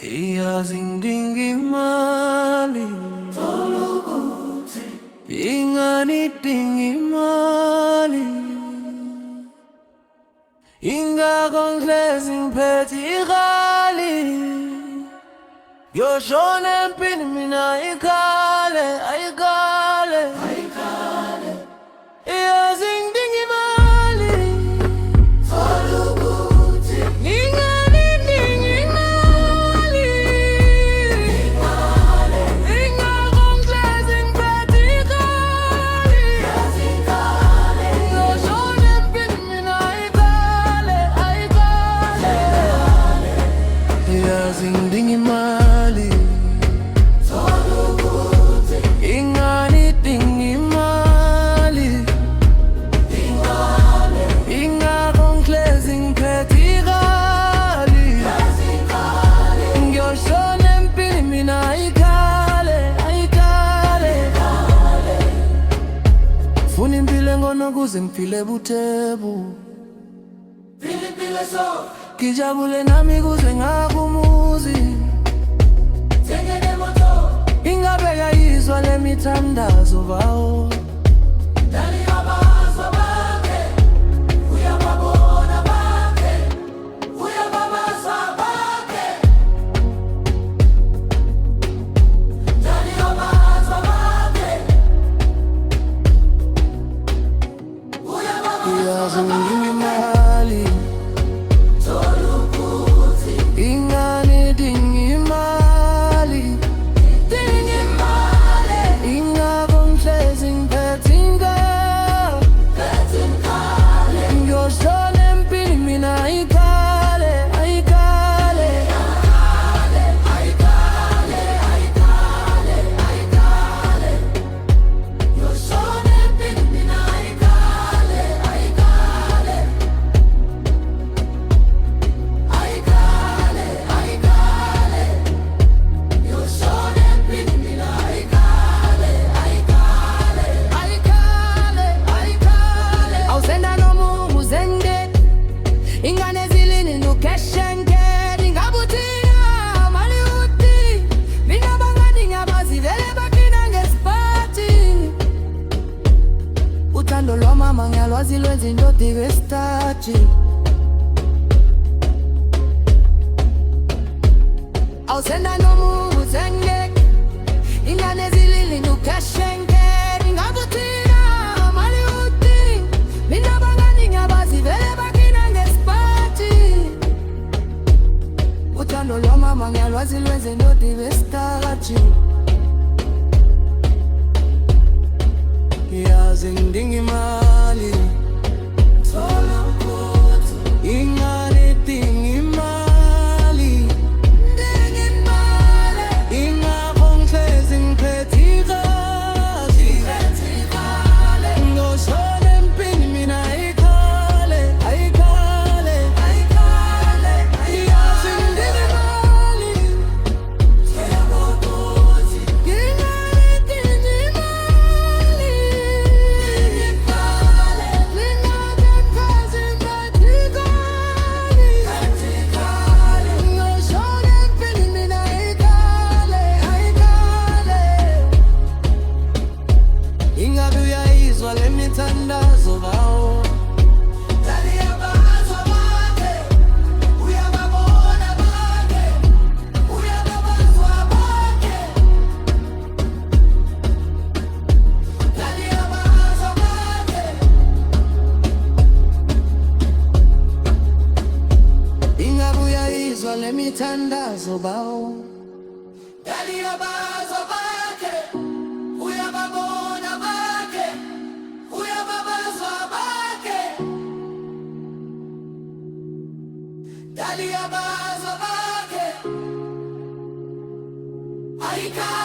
Iyazindinga imali inganidinga imali ingakondlezi ngiphethe ikhali yoshona empini mina ayikhale iyazindinga imali inganidinga imali ingakondlezi ngiphethe ikhali yoshona empini mina ayikhale iyazindinga imali inganidinga imali ingakondlezi ngiphethe ikhali ngiyoshona empini mina ayikhale funa impilo engcono kuze ngiphile buthebu ngijabule nami kuze ngakumuzi ingabeka yizwa lemithandazo bawo iyazindinga imali inganidinga imali ingakondlezi ngiphethe ikhali ngiyoshona empini mina ayikhale yoshona empini mina ayikhale awusenda nomungu zende ingane zilini nukeshenke ingabuthina mali uti mina bangani ngabazivele bakina ngesiphathi uthando lwamama ngiyalwazi lwenza indoda ibe stachi awusenda nomungu zende ingane zilini nukeshenke ingabuthina mali uti mina bangani ngabazivele bakina ngesiphathi uthando lwamama ngiyalwazi lwenza indoda ibe stachi iyazindinga imali inganidinga imali ingakondlezi ngiphethe ikhali ngiyoshona empini mina ayikhale iyazindinga imali inganidinga imali ingakondlezi ngiphethe ikhali ngiyoshona empini mina ayikhale ingabe uyayizwa lemithandazo bawo ingabe uyayizwa lemithandazo bawo Dalia bazo bake, aika.